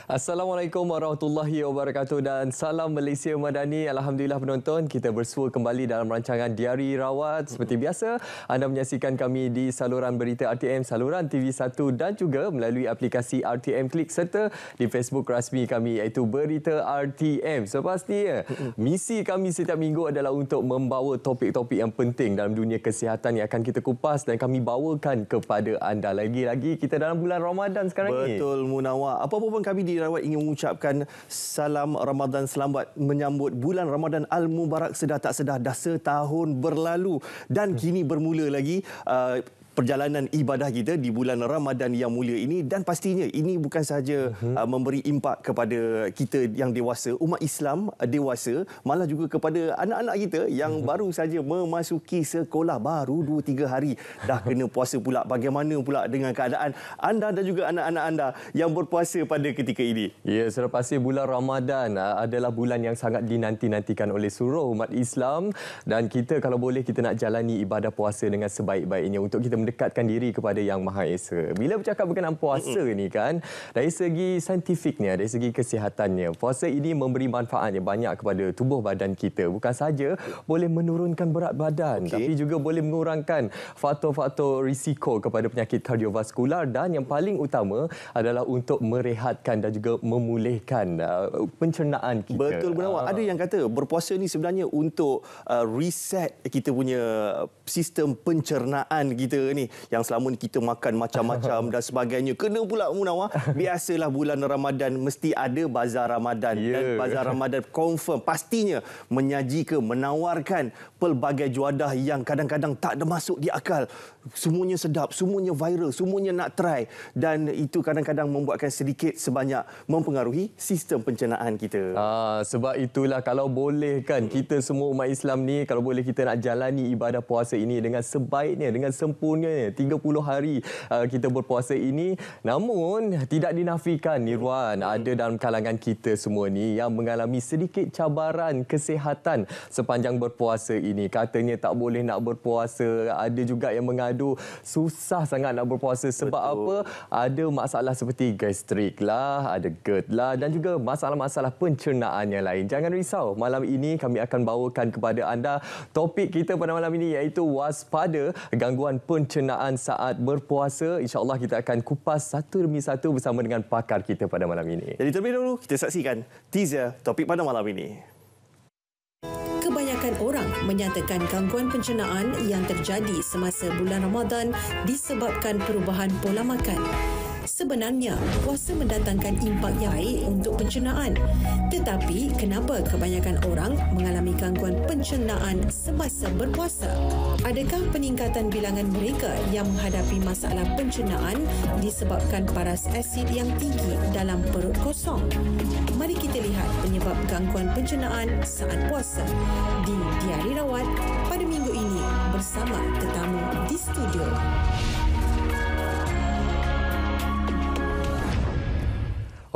Assalamualaikum warahmatullahi wabarakatuh dan salam Malaysia Madani. Alhamdulillah penonton, kita bersua kembali dalam rancangan Diari Rawat. Seperti biasa, anda menyaksikan kami di saluran berita RTM, saluran TV1 dan juga melalui aplikasi RTM Klik serta di Facebook rasmi kami iaitu Berita RTM. Sepastinya, misi kami setiap minggu adalah untuk membawa topik-topik yang penting dalam dunia kesihatan yang akan kita kupas dan kami bawakan kepada anda. Lagi-lagi kita dalam bulan Ramadan sekarang ni. Betul, Munawar. Apa-apa pun kami di Rawat ingin mengucapkan salam Ramadan selamat menyambut bulan Ramadan Al-Mubarak. Sedar tak sedar dah setahun berlalu dan kini bermula lagi perjalanan ibadah kita di bulan Ramadan yang mulia ini, dan pastinya ini bukan sahaja memberi impak kepada kita yang dewasa, umat Islam dewasa, malah juga kepada anak-anak kita yang baru saja memasuki sekolah, baru 2-3 hari dah kena puasa pula. Bagaimana pula dengan keadaan anda dan juga anak-anak anda yang berpuasa pada ketika ini? Ya, sudah pasti bulan Ramadan adalah bulan yang sangat dinanti-nantikan oleh seluruh umat Islam, dan kita kalau boleh kita nak jalani ibadah puasa dengan sebaik-baiknya untuk kita mendekatkan diri kepada Yang Maha Esa. Bila bercakap berkenaan puasa ni kan, dari segi saintifiknya, dari segi kesihatannya, puasa ini memberi manfaat yang banyak kepada tubuh badan kita. Bukan sahaja boleh menurunkan berat badan, tapi juga boleh mengurangkan faktor-faktor risiko kepada penyakit kardiovaskular, dan yang paling utama adalah untuk merehatkan dan juga memulihkan pencernaan kita. Betul, Munawar. Ada yang kata berpuasa ni sebenarnya untuk reset kita punya sistem pencernaan kita ni, yang selama ni kita makan macam-macam dan sebagainya. Kena pula, Munawar, biasalah bulan Ramadan mesti ada bazar Ramadan. Dan bazar Ramadan confirm pastinya menyajikan, menawarkan pelbagai juadah yang kadang-kadang tak ada masuk di akal. Semuanya sedap, semuanya viral, semuanya nak try, dan itu kadang-kadang membuatkan sedikit sebanyak mempengaruhi sistem pencernaan kita. Sebab itulah kalau boleh kan, kita semua umat Islam ni, kalau boleh kita nak jalani ibadah puasa ini dengan sebaiknya, dengan sempurnanya. 30 hari kita berpuasa ini. Namun tidak dinafikan, Nirwan, ada dalam kalangan kita semua ni yang mengalami sedikit cabaran kesihatan sepanjang berpuasa ini. Katanya tak boleh nak berpuasa. Ada juga yang mengadu susah sangat nak berpuasa. Sebab apa? Ada masalah seperti gastrik lah, ada GERD lah, dan juga masalah-masalah pencernaan yang lain. Jangan risau, malam ini kami akan bawakan kepada anda topik kita pada malam ini iaitu waspada gangguan pencernaan saat berpuasa. InsyaAllah kita akan kupas satu demi satu bersama dengan pakar kita pada malam ini. Jadi terlebih dahulu kita saksikan teaser topik pada malam ini. Kebanyakan orang menyatakan gangguan pencernaan yang terjadi semasa bulan Ramadan disebabkan perubahan pola makan. Sebenarnya, puasa mendatangkan impak yang baik untuk pencernaan. Tetapi, kenapa kebanyakan orang mengalami gangguan pencernaan semasa berpuasa? Adakah peningkatan bilangan mereka yang menghadapi masalah pencernaan disebabkan paras asid yang tinggi dalam perut kosong? Mari kita lihat penyebab gangguan pencernaan saat puasa di Diari Rawat pada minggu ini bersama tetamu di studio.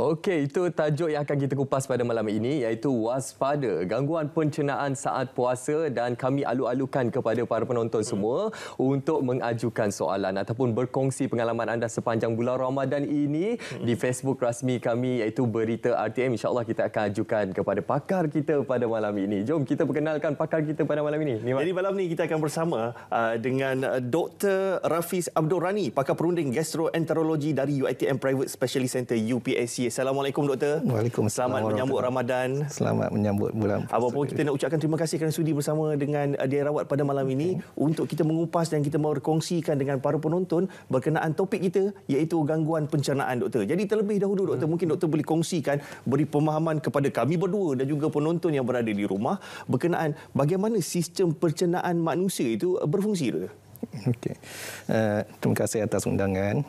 Okey, itu tajuk yang akan kita kupas pada malam ini iaitu waspada gangguan pencernaan saat puasa, dan kami alu-alukan kepada para penonton semua untuk mengajukan soalan ataupun berkongsi pengalaman anda sepanjang bulan Ramadan ini di Facebook rasmi kami iaitu Berita RTM. InsyaAllah kita akan ajukan kepada pakar kita pada malam ini. Jom kita perkenalkan pakar kita pada malam ini. Jadi malam ni kita akan bersama dengan Dr. Rafiz Abdul Rani, pakar perunding gastroenterologi dari UiTM Private Specialist Center UPSC. Assalamualaikum, Doktor. Waalaikumsalam. Selamat menyambut Ramadan. Selamat menyambut bulan puasa. Apapun kita nak ucapkan terima kasih kerana sudi bersama dengan Diari Rawat pada malam ini untuk kita mengupas dan kita mahu berkongsikan dengan para penonton berkenaan topik kita iaitu gangguan pencernaan, Doktor. Jadi terlebih dahulu, Doktor, mungkin Doktor boleh kongsikan, beri pemahaman kepada kami berdua dan juga penonton yang berada di rumah berkenaan bagaimana sistem pencernaan manusia itu berfungsi, Doktor. Okey. Terima kasih atas undangan.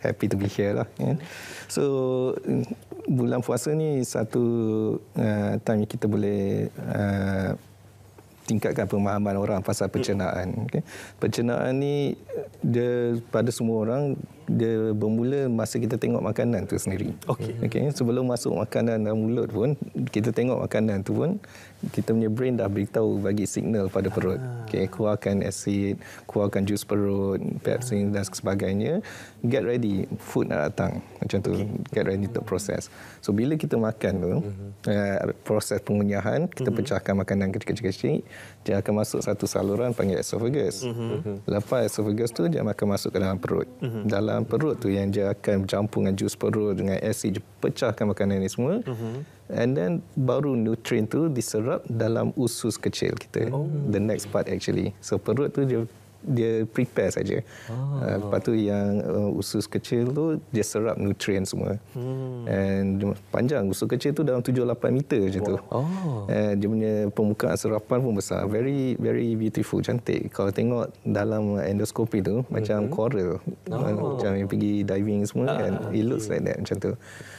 Happy to be here lah. So, bulan puasa ni satu time kita boleh tingkatkan pemahaman orang pasal pencernaan. Okay. Pencernaan ni dia pada semua orang dia bermula masa kita tengok makanan tu sendiri. Okey. Sebelum masuk makanan dalam mulut pun, kita tengok makanan tu pun, kita punya brain dah beritahu, bagi signal pada perut. Okey, keluarkan asid, keluarkan jus perut, pepsin dan sebagainya. Get ready, food nak datang. Macam tu, get ready untuk proses. So bila kita makan tu, proses pengunyahan, kita pecahkan makanan kecil-kecil, dia akan masuk satu saluran panggil esophagus. Lepas esophagus tu, dia akan masuk ke dalam perut. Dalam perut tu yang dia akan bercampur dengan jus perut, dengan asid, dia pecahkan makanan ni semua. And then baru nutrien tu diserap dalam usus kecil kita. The next part actually. So perut tu dia prepare saja. Lepas tu yang usus kecil tu dia serap nutrien semua. And panjang usus kecil tu dalam 7-8 meter macam tu. Dia punya permukaan serapan pun besar. Very very beautiful, cantik. Kalau tengok dalam endoskopi tu macam coral. Macam yang pergi diving semua kan. It looks like that macam tu.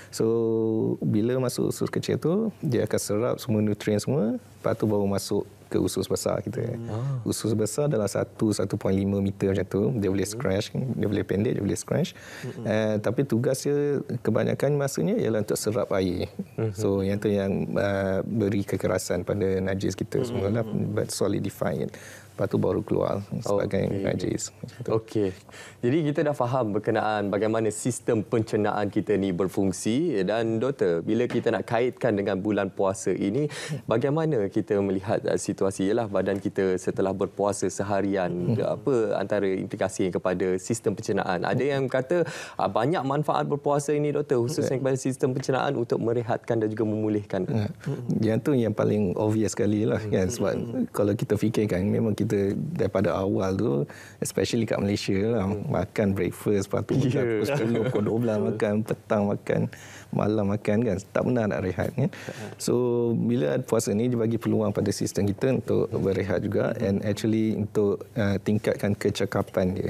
So bila masuk usus kecil tu, dia akan serap semua nutrien semua, lepas tu baru masuk ke usus besar kita. Usus besar dalam 1-1.5 meter macam tu, dia boleh scratch, dia boleh pendek, dia boleh scratch. Tapi tugas dia kebanyakan masanya ialah untuk serap air. So yang tu yang beri kekerasan pada najis kita semualah, but solidify it. Lepas tu baru keluar sebagai najis. Okey. Jadi kita dah faham berkenaan bagaimana sistem pencernaan kita ni berfungsi, dan doktor, bila kita nak kaitkan dengan bulan puasa ini, bagaimana kita melihat situasi ialah badan kita setelah berpuasa seharian, apa antara implikasi kepada sistem pencernaan? Ada yang kata banyak manfaat berpuasa ini doktor, khususnya kepada sistem pencernaan untuk merehatkan dan juga memulihkan. Yang tu yang paling obvious sekali lah kan, sebab kalau kita fikirkan memang kita daripada awal tu, especially kat Malaysia lah, makan breakfast, lepas tu pukul 10, pukul 12 makan, petang makan, malam makan kan, tak pernah nak rehat kan. So bila puasa ni dia bagi peluang pada sistem kita untuk berehat juga, and actually untuk tingkatkan kecekapan dia.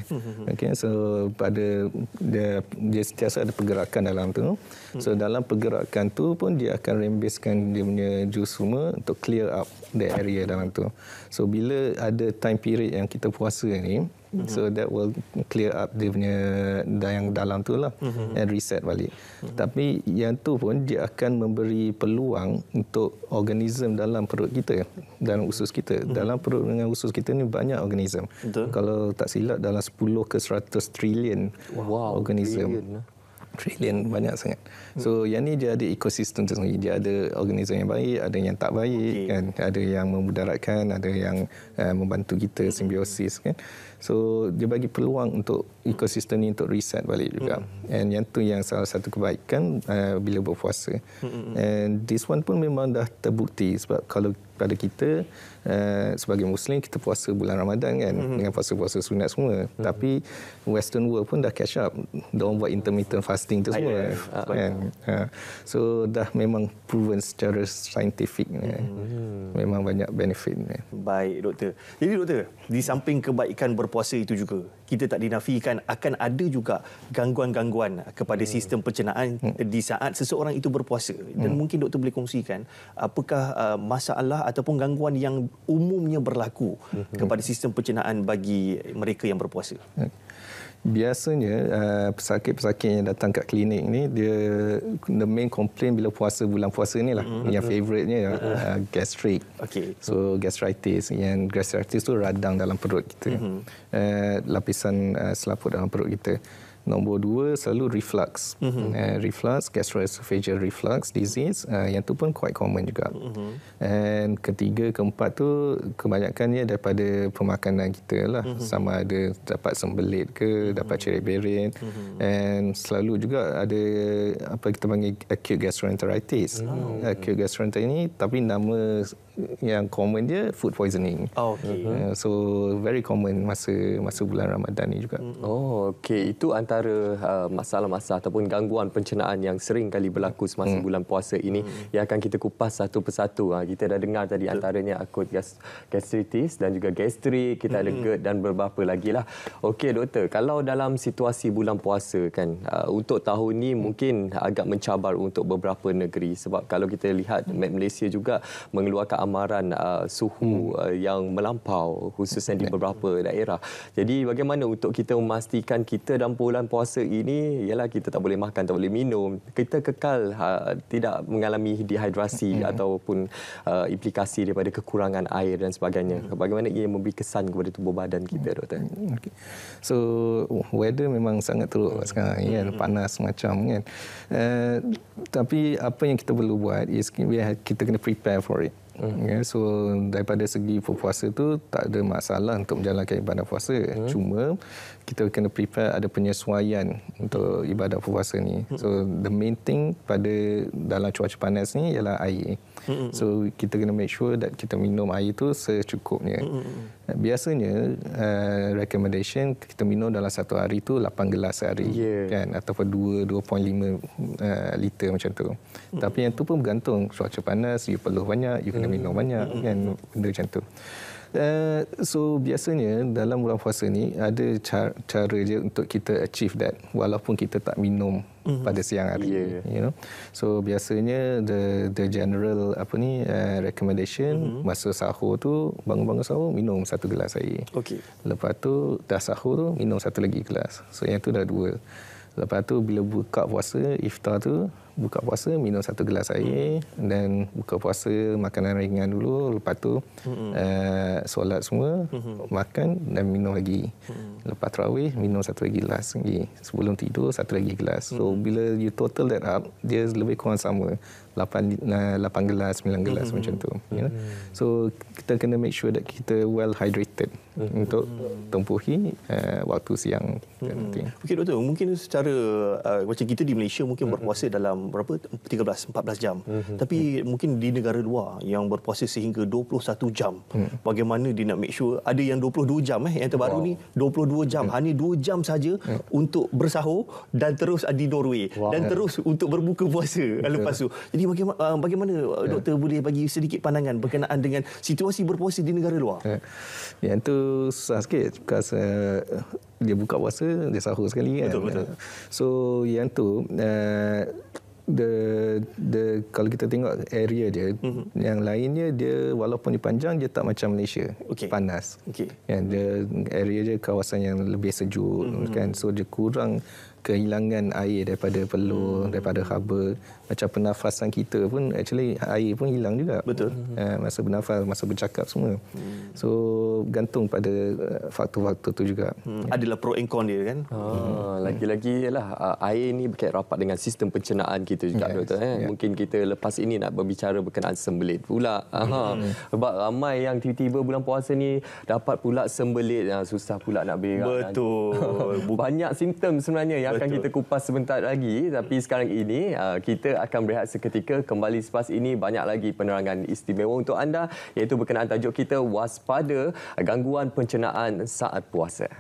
Okay, so pada dia sentiasa ada pergerakan dalam tu. So dalam pergerakan tu pun dia akan rembeskan dia punya jus semua untuk clear up the area dalam tu. So bila ada time period yang kita puasa ni, so that will clear up dia punya yang dalam tu lah, and reset balik. Tapi yang tu pun dia akan memberi peluang untuk organism dalam perut kita, dalam usus kita. Dalam perut dengan usus kita ni banyak organism. Kalau tak silap dalam 10 ke 100 trilion organism. Trilion, banyak sangat. So yang ni dia ada ekosistem tersendiri. Dia ada organisme yang baik, ada yang tak baik kan, ada yang memudaratkan, ada yang membantu kita simbiosis kan. So dia bagi peluang untuk ekosistem ni untuk reset balik juga. And yang tu yang salah satu kebaikan bila berpuasa. And this one pun memang dah terbukti, sebab kalau pada kita sebagai Muslim, kita puasa bulan Ramadan kan, dengan puasa-puasa sunat semua. Tapi Western world pun dah catch up. Diorang buat intermittent fasting tu semua. Kan? So dah memang proven secara saintifik. Memang banyak benefit. Baik doktor. Jadi doktor, di samping kebaikan berpuasa itu juga, kita tak dinafikan akan ada juga gangguan-gangguan kepada sistem pencernaan di saat seseorang itu berpuasa. Dan mungkin doktor boleh kongsikan apakah masalah ataupun gangguan yang umumnya berlaku kepada sistem pencernaan bagi mereka yang berpuasa. Biasanya pesakit-pesakit yang datang kat klinik ni, dia the main complaint bila puasa, bulan puasa ni lah, yang favourite-nya gastric. So gastritis, yang gastritis tu radang dalam perut kita, lapisan selaput dalam perut kita. Nombor 2 selalu reflux. Reflux, gastroesophageal reflux disease, yang tu pun quite common juga. And ketiga, keempat tu kebanyakannya daripada pemakanan kita lah. Sama ada dapat sembelit ke, dapat cerit-berit. And selalu juga ada apa kita panggil acute gastroenteritis. Acute gastroenteritis ni, tapi nama yang common dia food poisoning. So very common masa bulan Ramadan ni juga. Okey, itu antara masalah-masalah ataupun gangguan pencernaan yang sering kali berlaku semasa bulan puasa ini yang akan kita kupas satu persatu. Kita dah dengar tadi antaranya akut gastritis dan juga gastrik, kita ada GERD dan beberapa lagi lah. Okey doktor, kalau dalam situasi bulan puasa kan, untuk tahun ni mungkin agak mencabar untuk beberapa negeri, sebab kalau kita lihat Malaysia juga mengeluarkan amaran suhu yang melampau khususnya di beberapa daerah. Jadi bagaimana untuk kita memastikan kita dalam bulan puasa ini ialah kita tak boleh makan, tak boleh minum, kita kekal tidak mengalami dehidrasi ataupun implikasi daripada kekurangan air dan sebagainya. Bagaimana ia memberi kesan kepada tubuh badan kita, Doktor? Okay. So weather memang sangat teruk sekarang kan, panas macam kan. Tapi apa yang kita perlu buat is kita kena prepare for it. Yeah, so daripada segi berpuasa tu tak ada masalah untuk menjalankan ibadah puasa. Cuma kita kena prepare ada penyesuaian untuk ibadah puasa ni. So the main thing pada dalam cuaca panas ni ialah air. So kita kena make sure that kita minum air tu secukupnya. Biasanya recommendation kita minum dalam satu hari tu 8 gelas sehari kan, ataupun 2.5 liter macam tu. Tapi yang tu pun bergantung cuaca panas, you perlu banyak, you kena minum banyak kan, benda macam tu. So biasanya dalam bulan puasa ni ada cara je untuk kita achieve that walaupun kita tak minum pada siang hari, you know. So biasanya the general recommendation masa sahur tu, bangun sahur minum 1 gelas air. Okey. Lepas tu dah sahur tu minum 1 lagi gelas. So yang tu dah 2. Lepas tu bila buka puasa, iftar tu buka puasa minum 1 gelas air dan buka puasa makanan ringan dulu, lepas tu solat semua, makan dan minum lagi. Lepas tarawih minum 1 lagi gelas lagi. Sebelum tidur 1 lagi gelas. So bila you total that up, dia lebih kurang sama 8 gelas, 9 gelas macam tu, you know? So kita kena make sure that kita well hydrated untuk tempuhi waktu siang nanti. Okey, Doktor, mungkin secara macam kita di Malaysia mungkin berpuasa dalam berapa 13-14 jam. Tapi mungkin di negara luar yang berpuasa sehingga 21 jam. Bagaimana dia nak make sure ada yang 22 jam yang terbaru ni 22 jam. Hanya 2 jam saja untuk bersahur dan terus di Norway dan terus untuk berbuka puasa lepas tu. Jadi bagaimana Doktor boleh bagi sedikit pandangan berkenaan dengan situasi berpuasa di negara luar? Yang tu susah sikit because dia buka puasa, dia sahur sekali kan. Betul. So yang tu kalau kita tengok area dia, yang lainnya dia walaupun dia panjang dia tak macam Malaysia, panas. Kan dia area dia kawasan yang lebih sejuk kan, so dia kurang kehilangan air daripada pelur, daripada haba. Macam pernafasan kita pun actually air pun hilang juga. Betul. Masa bernafas, masa bercakap semua. So gantung pada faktor-faktor tu juga. Adalah pro and con dia kan. Lagi-lagi ialah air ni berkait rapat dengan sistem pencernaan kita juga, Doktor. Mungkin kita lepas ini nak berbicara berkenaan sembelit pula. Sebab ramai yang tiba-tiba bulan puasa ni dapat pula sembelit, susah pula nak berak. Betul. Banyak simptom sebenarnya yang akan kita kupas sebentar lagi. Tapi sekarang ini kita akan berehat seketika. Kembali selepas ini banyak lagi penerangan istimewa untuk anda, iaitu berkenaan tajuk kita, waspada gangguan pencernaan saat puasa.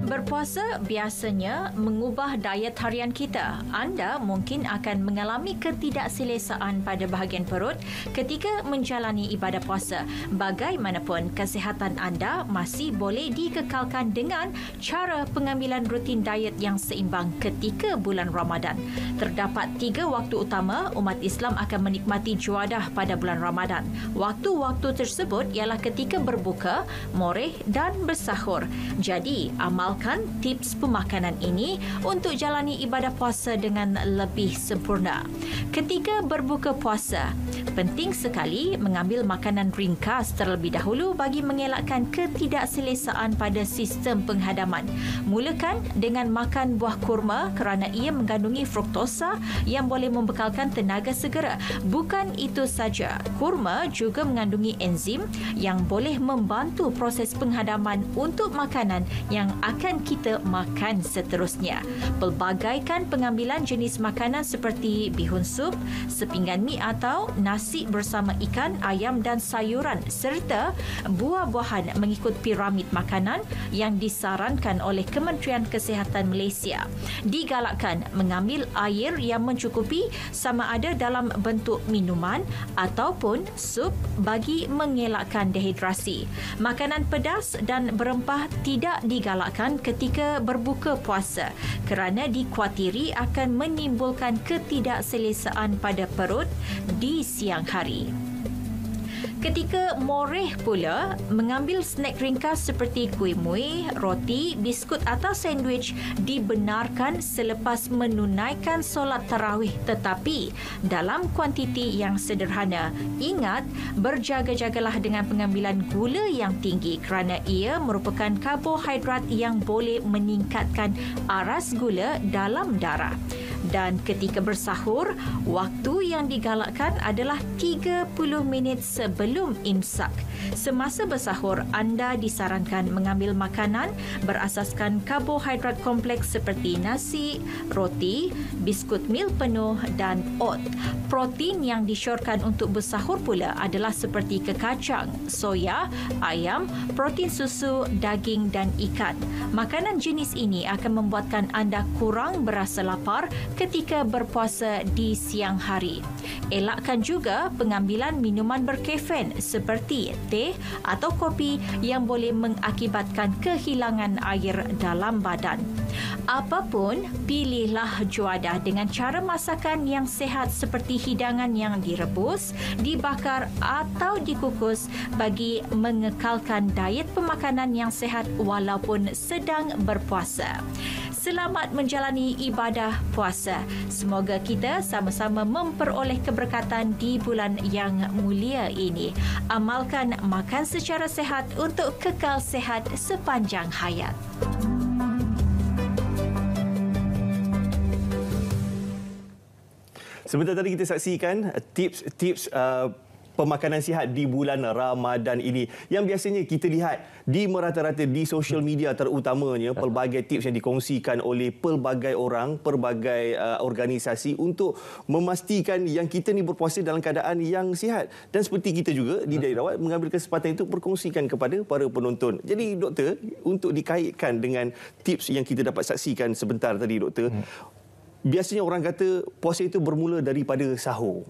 Berpuasa biasanya mengubah diet harian kita. Anda mungkin akan mengalami ketidakselesaan pada bahagian perut ketika menjalani ibadah puasa. Bagaimanapun, kesihatan anda masih boleh dikekalkan dengan cara pengambilan rutin diet yang seimbang ketika bulan Ramadan. Terdapat 3 waktu utama umat Islam akan menikmati juadah pada bulan Ramadan. Waktu-waktu tersebut ialah ketika berbuka, moreh dan bersahur. Jadi, amalkan tips pemakanan ini untuk jalani ibadah puasa dengan lebih sempurna. Ketika berbuka puasa, penting sekali mengambil makanan ringkas terlebih dahulu bagi mengelakkan ketidakselesaan pada sistem penghadaman. Mulakan dengan makan buah kurma kerana ia mengandungi fruktosa yang boleh membekalkan tenaga segera. Bukan itu saja, kurma juga mengandungi enzim yang boleh membantu proses penghadaman untuk makanan yang akan kita makan seterusnya. Pelbagaikan pengambilan jenis makanan seperti bihun sup, sepinggan mi atau nasi bersama ikan, ayam dan sayuran serta buah-buahan mengikut piramid makanan yang disarankan oleh Kementerian Kesihatan Malaysia. Digalakkan mengambil air yang mencukupi sama ada dalam bentuk minuman ataupun sup bagi mengelakkan dehidrasi. Makanan pedas dan berempah tidak digalakkan ketika berbuka puasa kerana dikuatiri akan menimbulkan ketidakselesaan pada perut di siang hari. Ketika moreh pula, mengambil snack ringkas seperti kuih muih, roti, biskut atau sandwich dibenarkan selepas menunaikan solat tarawih tetapi dalam kuantiti yang sederhana. Ingat, berjaga-jagalah dengan pengambilan gula yang tinggi kerana ia merupakan karbohidrat yang boleh meningkatkan aras gula dalam darah. Dan ketika bersahur, waktu yang digalakkan adalah 30 minit sebelum imsak. Semasa bersahur, anda disarankan mengambil makanan berasaskan karbohidrat kompleks seperti nasi, roti, biskut mil penuh dan oat. Protein yang disyorkan untuk bersahur pula adalah seperti kekacang, soya, ayam, protein susu, daging dan ikan. Makanan jenis ini akan membuatkan anda kurang berasa lapar ketika berpuasa di siang hari. Elakkan juga pengambilan minuman berkafein seperti teh atau kopi yang boleh mengakibatkan kehilangan air dalam badan. Apapun, pilihlah juadah dengan cara masakan yang sihat seperti hidangan yang direbus, dibakar atau dikukus bagi mengekalkan diet pemakanan yang sihat walaupun sedang berpuasa. Selamat menjalani ibadah puasa. Semoga kita sama-sama memperoleh keberkatan di bulan yang mulia ini. Amalkan makan secara sihat untuk kekal sihat sepanjang hayat. Sebentar tadi kita saksikan tips-tips pemakanan sihat di bulan Ramadan ini yang biasanya kita lihat di merata-rata di sosial media terutamanya pelbagai tips yang dikongsikan oleh pelbagai orang, pelbagai organisasi untuk memastikan yang kita ni berpuasa dalam keadaan yang sihat. Dan seperti kita juga di Daerah mengambil kesempatan itu berkongsikan kepada para penonton. Jadi doktor, untuk dikaitkan dengan tips yang kita dapat saksikan sebentar tadi doktor, biasanya orang kata puasa itu bermula daripada sahur.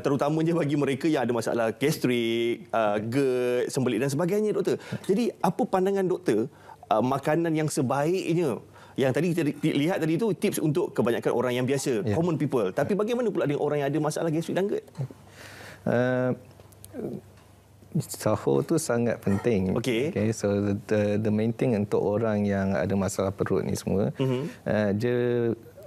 Terutamanya bagi mereka yang ada masalah gastrik, GERD, sembelit dan sebagainya, doktor. Jadi apa pandangan doktor makanan yang sebaiknya? Yang tadi kita lihat tadi itu tips untuk kebanyakan orang yang biasa, common people. Tapi bagaimana pula dengan orang yang ada masalah gastrik dan GERD? Sahur tu sangat penting. Okay, so the main thing untuk orang yang ada masalah perut ni semua,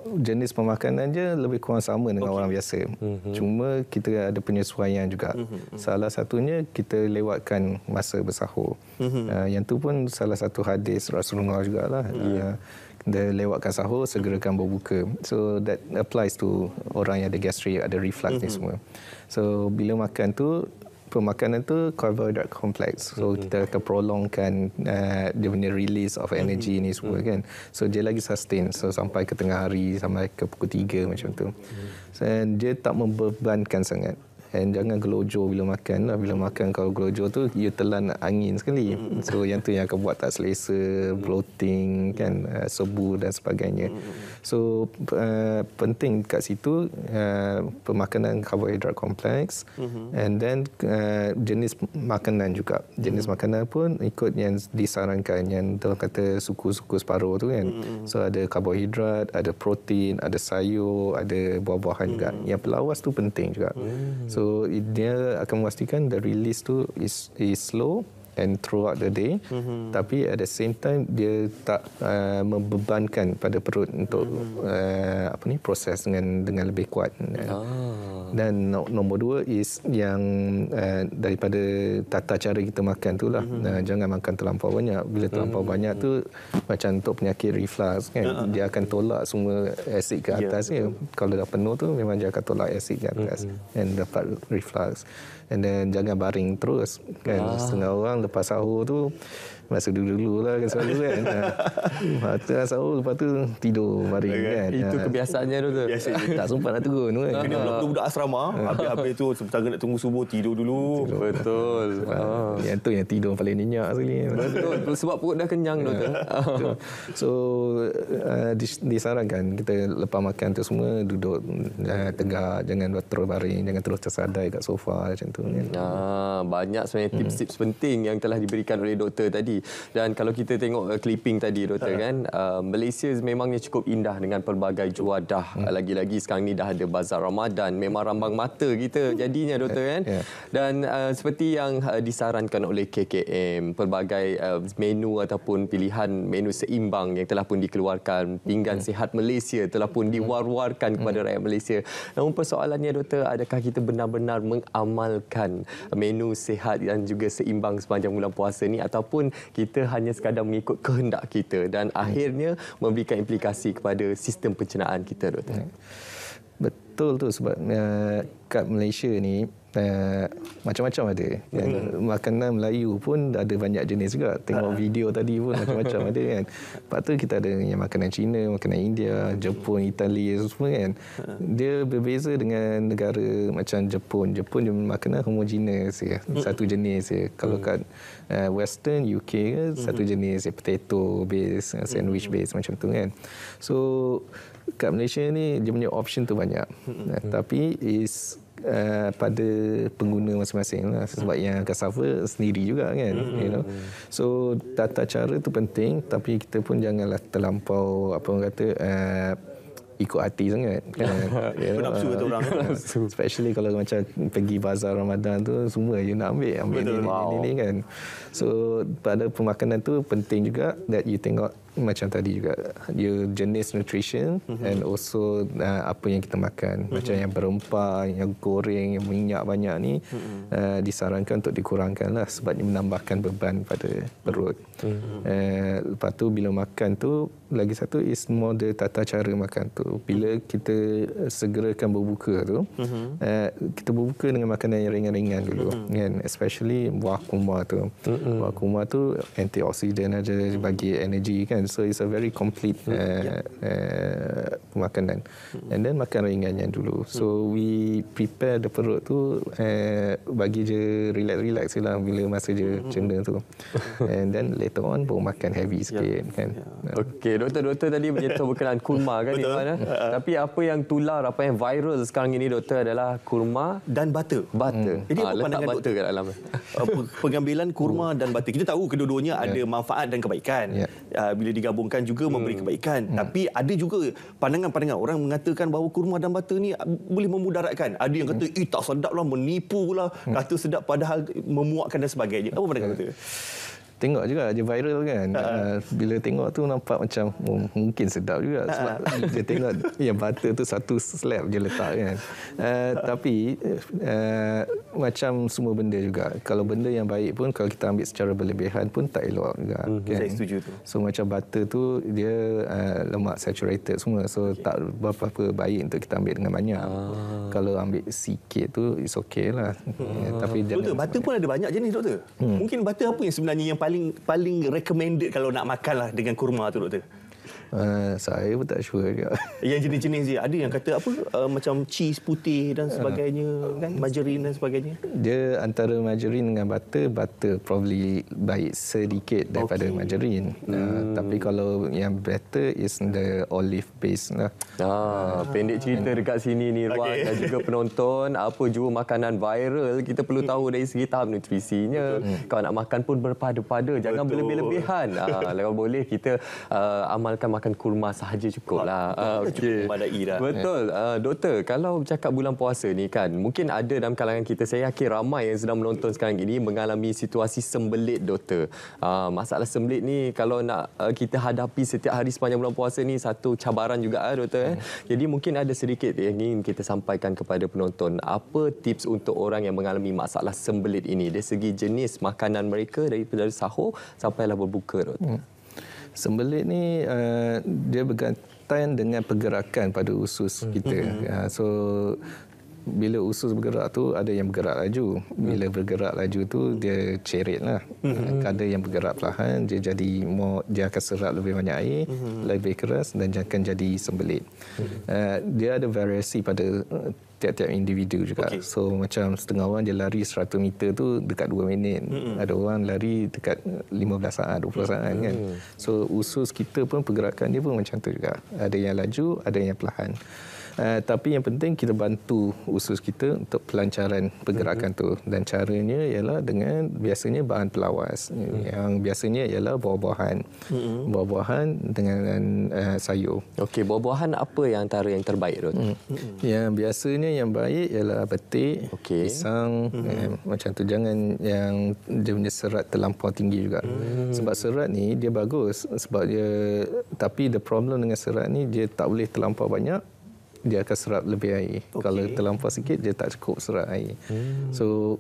jenis pemakanan je lebih kurang sama dengan orang biasa. Cuma kita ada penyesuaian juga. Salah satunya kita lewatkan masa bersahur. Yang tu pun salah satu hadis Rasulullah jugalah. Kita lewatkan sahur, segerakan berbuka. So that applies to orang yang ada gastrik, ada reflux ni semua. So bila makan tu, pemakanan tu carbohydrate complex. So kita akan prolongkan dia punya release of energy ni semua kan. So dia lagi sustain. So sampai ke tengah hari, sampai ke pukul 3 macam tu. So, dia tak membebankan sangat. And jangan gelojoh bila makan. Bila makan kalau gelojoh tu, you telan angin sekali. So yang tu yang akan buat tak selesa, bloating, kan, sebu dan sebagainya. So penting kat situ pemakanan karbohidrat kompleks. And then jenis makanan juga. Jenis makanan pun ikut yang disarankan. Yang dalam kata suku-suku separuh tu kan. So ada karbohidrat, ada protein, ada sayur, ada buah-buahan juga. Yang pelawas tu penting juga. So dia akan memastikan the release tu is slow and throughout the day. Tapi at the same time dia tak membebankan pada perut untuk proses dengan lebih kuat. Dan nombor 2 is yang daripada tata cara kita makan tu lah. Jangan makan terlampau banyak. Bila terlampau banyak tu macam untuk penyakit reflux kan, dia akan tolak semua asid ke atas dia. Kalau dah penuh tu memang dia akan tolak asid ke atas dan dapat reflux. And then jangan baring terus kan. Setengah orang lepas sahur tu Masa dulu lah kan selalu kan. Lepas tu sahur, lepas tu tidur baring kan. Itu kebiasaannya doktor. Biasa. Tak sempat nak turun kan. Kena pula budak asrama. Habis-habis tu sebentar nak tunggu subuh, tidur dulu. Betul. Yang tu yang tidur paling nyenyak sekali. Betul. Sebab perut dah kenyang doktor. So disarankan kita lepas makan tu semua duduk tegak, jangan terus baring, jangan terus tersadai kat sofa macam tu kan. Banyak sebenarnya tips-tips penting yang telah diberikan oleh doktor tadi. Dan kalau kita tengok clipping tadi doktor kan, Malaysia memangnya cukup indah dengan pelbagai juadah. Lagi-lagi sekarang ni dah ada bazar Ramadan, memang rambang mata kita jadinya doktor kan. Dan seperti yang disarankan oleh KKM, pelbagai menu ataupun pilihan menu seimbang yang telah pun dikeluarkan, pinggan sihat Malaysia telah pun diwar-warkan kepada rakyat Malaysia. Namun persoalannya doktor, adakah kita benar-benar mengamalkan menu sihat dan juga seimbang sepanjang bulan puasa ni, ataupun kita hanya sekadar mengikut kehendak kita dan akhirnya memberikan implikasi kepada sistem pencernaan kita doktor? Betul tu, sebab kat Malaysia ni macam-macam ada. Makanan Melayu pun ada banyak jenis juga. Tengok video tadi pun macam-macam ada kan. Lepas tu kita ada yang makanan Cina, makanan India, Jepun, Itali semua kan. Dia berbeza dengan negara macam Jepun. Jepun dia makanan homogeneous ya. Satu jenis ya. Kalau kat Western UK ke satu jenis ya, potato base, sandwich base macam tu kan. So kat Malaysia ni dia punya option tu banyak. Tapi pada pengguna masing-masing lah. Sebab yang cassava sendiri juga kan. So tata cara tu penting, tapi kita pun janganlah terlampau apa orang kata ikut hati sangat kan. Nafsu kata orang. Especially kalau macam pergi bazar Ramadan tu, semua you nak ambil ni kan. So pada pemakanan tu penting juga that you tengok macam tadi juga, dia jenis nutrition and also apa yang kita makan. Macam yang berempah, yang goreng, yang minyak banyak ni disarankan untuk dikurangkan lah, sebab dia menambahkan beban pada perut. Lepas tu bila makan tu, lagi satu is model tata cara makan tu. Bila kita segerakan berbuka tu, kita berbuka dengan makanan yang ringan-ringan dulu kan, especially buah kurma tu. Buah kurma tu antioksidan ada, bagi energi kan. So it's a very complete makanan. And then makan ringannya dulu. So we prepare the perut tu, bagi je relax lah bila masa je cenda tu. And then later on baru makan heavy sikit kan. Okey, doktor tadi menyentuh berkenaan kurma kan Iman. Tapi apa yang tular, apa yang viral sekarang ini doktor adalah kurma dan butter. Jadi apa letak pandangan butter kat dalam. Pengambilan kurma dan butter. Kita tahu kedua-duanya ada manfaat dan kebaikan. Bila digabungkan juga memberi kebaikan. Tapi ada juga pandangan-pandangan orang mengatakan bahawa kurma dan butter ni boleh memudaratkan. Ada yang kata tak sedap lah, menipu lah, kata sedap padahal memuakkan dan sebagainya. Apa pandangan doktor? Tengok juga je viral kan. Bila tengok tu nampak macam mungkin sedap juga, sebab dia tengok yang butter tu satu slab je letak kan. Tapi macam semua benda juga, kalau benda yang baik pun kalau kita ambil secara berlebihan pun tak elok juga kan. Saya setuju tu. So macam butter tu dia lemak saturated semua, so tak berapa baik untuk kita ambil dengan banyak. Kalau ambil sikit tu is okay lah. Tapi doktor, butter pun ada banyak jenis doktor. Mungkin butter apa yang sebenarnya yang paling recommended kalau nak makan lah dengan kurma tu doktor? Saya pun tak sure juga. Yang jenis-jenis dia ada yang kata apa macam cheese putih dan sebagainya kan, margarine dan sebagainya. Dia antara margarine dengan butter probably baik sedikit daripada margarine. Tapi kalau yang better is the olive base lah. Pendek cerita dekat sini ni Ruan dan juga penonton, apa jua makanan viral kita perlu tahu dari segi tahap nutrisinya. Kalau nak makan pun berpada-pada, jangan berlebih-lebihan. Kalau boleh kita amalkan makan kurma sahaja cukup lah. Cukup memadai dah. Betul. Doktor, kalau bercakap bulan puasa ni kan, mungkin ada dalam kalangan kita, saya yakin ramai yang sedang menonton sekarang ini mengalami situasi sembelit doktor. Masalah sembelit ni kalau nak kita hadapi setiap hari sepanjang bulan puasa ni satu cabaran juga doktor. Jadi mungkin ada sedikit yang ingin kita sampaikan kepada penonton. Apa tips untuk orang yang mengalami masalah sembelit ini dari segi jenis makanan mereka daripada sahur sampailah berbuka doktor? Sembelit ni dia berkaitan dengan pergerakan pada usus kita. So Bila usus bergerak tu ada yang bergerak laju. Bila bergerak laju tu dia cerit lah. Ada yang bergerak perlahan, dia akan serap lebih banyak air, lebih keras dan akan jadi sembelit. Dia ada variasi pada tiap-tiap individu juga. Okay. So macam setengah orang dia lari 100 meter tu dekat 2 minit. Ada orang lari dekat 15 saat, 20 saat kan. So usus kita pun pergerakan dia pun macam tu juga. Ada yang laju, ada yang perlahan. Tapi yang penting kita bantu usus kita untuk pelancaran pergerakan tu, dan caranya ialah dengan biasanya bahan pelawas. Yang biasanya ialah buah-buahan. Buah-buahan dengan sayur. Okey, buah-buahan apa yang antara yang terbaik, Doktor? Yang biasanya yang baik ialah petik, pisang, macam tu. Jangan yang dia punya serat terlampau tinggi juga. Sebab serat ni dia bagus sebab dia, tapi the problem dengan serat ni dia tak boleh terlampau banyak, dia akan serap lebih air. Kalau terlampau sikit dia tak cukup serap air. So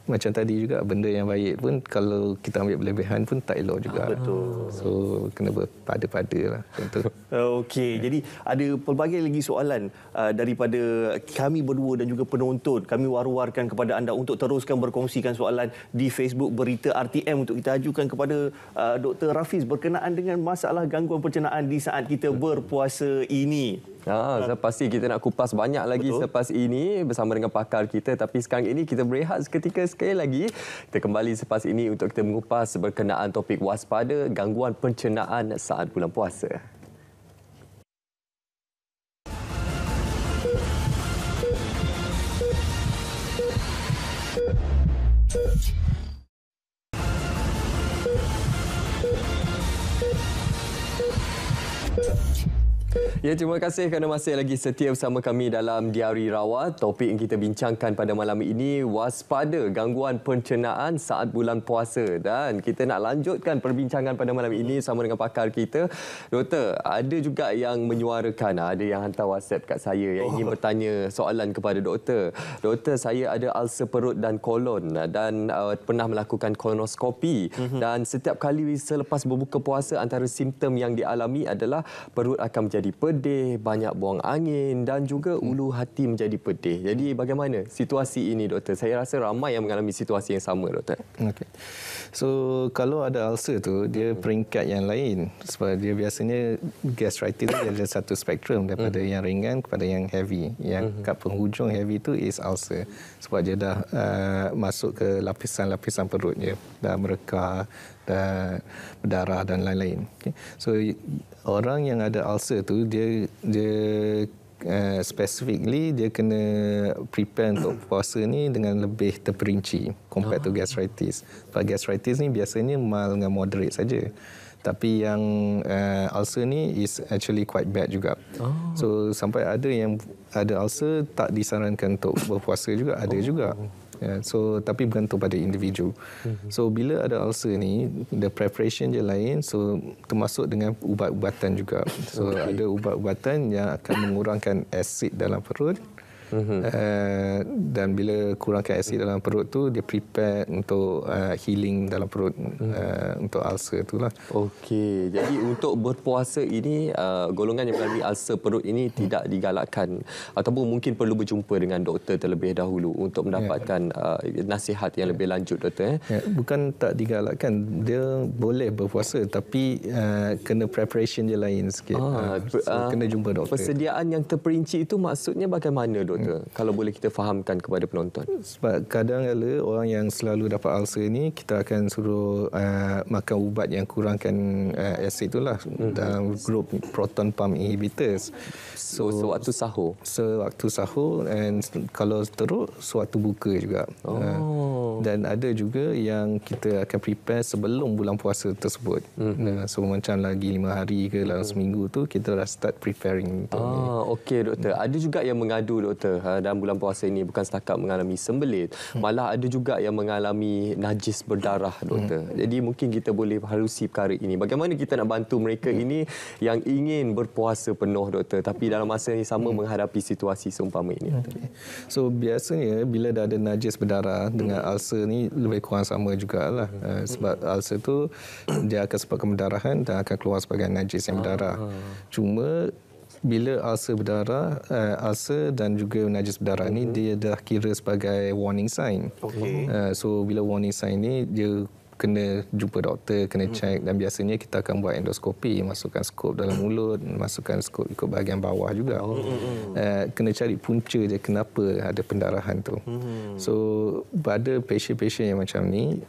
macam tadi juga, benda yang baik pun kalau kita ambil berlebihan pun tak elok juga. Betul. So kena berpada-pada lah. Okey, jadi ada pelbagai lagi soalan daripada kami berdua dan juga penonton. Kami war-warkan kepada anda untuk teruskan berkongsikan soalan di Facebook Berita RTM untuk kita ajukan kepada Dr. Rafiz berkenaan dengan masalah gangguan pencernaan di saat kita berpuasa ini. Saya pasti kita nak kupas banyak lagi selepas ini bersama dengan pakar kita, tapi sekarang ini kita berehat seketika. Sekali lagi kita kembali selepas ini untuk kita mengupas berkenaan topik waspada gangguan pencernaan saat bulan puasa. Ya, terima kasih kerana masih lagi setia bersama kami dalam Diari Rawat. Topik yang kita bincangkan pada malam ini, waspada gangguan pencernaan saat bulan puasa. Dan kita nak lanjutkan perbincangan pada malam ini bersama dengan pakar kita. Doktor, ada juga yang menyuarakan, ada yang hantar WhatsApp kat saya yang ingin bertanya soalan kepada doktor. Doktor, saya ada ulcer perut dan kolon dan pernah melakukan kolonoskopi. Dan setiap kali selepas berbuka puasa, antara simptom yang dialami adalah perut akan menjadi pedih, banyak buang angin dan juga ulu hati menjadi pedih. Jadi bagaimana situasi ini, doktor? Saya rasa ramai yang mengalami situasi yang sama, doktor. Okey. So kalau ada ulcer tu, dia peringkat yang lain. Sebab dia biasanya gastritis dia ada satu spektrum daripada yang ringan kepada yang heavy. Yang kat penghujung heavy tu is ulcer. Sebab dia dah masuk ke lapisan-lapisan perut dia, dah merekah, dan berdarah dan lain-lain. Okay. So orang yang ada ulcer tu dia specifically dia kena prepare untuk puasa ni dengan lebih terperinci compared to gastritis. Sebab gastritis ni biasanya mild dengan moderate saja. Tapi yang ulcer ni is actually quite bad juga. So sampai ada yang ada ulcer tak disarankan untuk berpuasa juga, ada juga. Yeah, so tapi bergantung pada individu. So bila ada ulcer ni, the preparation je lain, so termasuk dengan ubat-ubatan juga. So ada ubat-ubatan yang akan mengurangkan asid dalam perut. Dan bila kurangkan asid dalam perut tu, dia prepare untuk healing dalam perut untuk ulcer itulah. Okey, jadi untuk berpuasa ini golongan yang mengalami ulcer perut ini tidak digalakkan ataupun mungkin perlu berjumpa dengan doktor terlebih dahulu untuk mendapatkan nasihat yang lebih lanjut, doktor. Bukan tak digalakkan, dia boleh berpuasa tapi kena preparation je lain sikit. So kena jumpa doktor. Persediaan yang terperinci itu maksudnya bagaimana, doktor? Kalau boleh kita fahamkan kepada penonton. Sebab kadang-kadang orang yang selalu dapat ulcer ni, kita akan suruh makan ubat yang kurangkan asid itulah, dalam grup proton pump inhibitors. So sewaktu sahur? Sewaktu sahur, dan kalau teruk sewaktu buka juga. Dan ada juga yang kita akan prepare sebelum bulan puasa tersebut. So macam lagi 5 hari ke dalam seminggu tu, kita dah start preparing untuk ni. Okey, doktor. Ada juga yang mengadu, doktor, dalam bulan puasa ini bukan setakat mengalami sembelit, malah ada juga yang mengalami najis berdarah, doktor. Jadi mungkin kita boleh halusi perkara ini. Bagaimana kita nak bantu mereka ini yang ingin berpuasa penuh, doktor, tapi dalam masa yang sama menghadapi situasi seumpama ini, doktor? So biasanya bila dah ada najis berdarah dengan ulcer ni lebih kurang sama jugalah. Sebab ulcer tu dia akan sebabkan pendarahan dan akan keluar sebagai najis yang berdarah. Cuma bila ulcer berdarah, ulcer dan juga najis berdarah ni dia dah kira sebagai warning sign. So bila warning sign ni dia kena jumpa doktor, kena check, dan biasanya kita akan buat endoskopi, masukkan skop dalam mulut, masukkan skop ikut bahagian bawah juga. Kena cari punca je kenapa ada pendarahan tu. So pada patient-patient yang macam ni,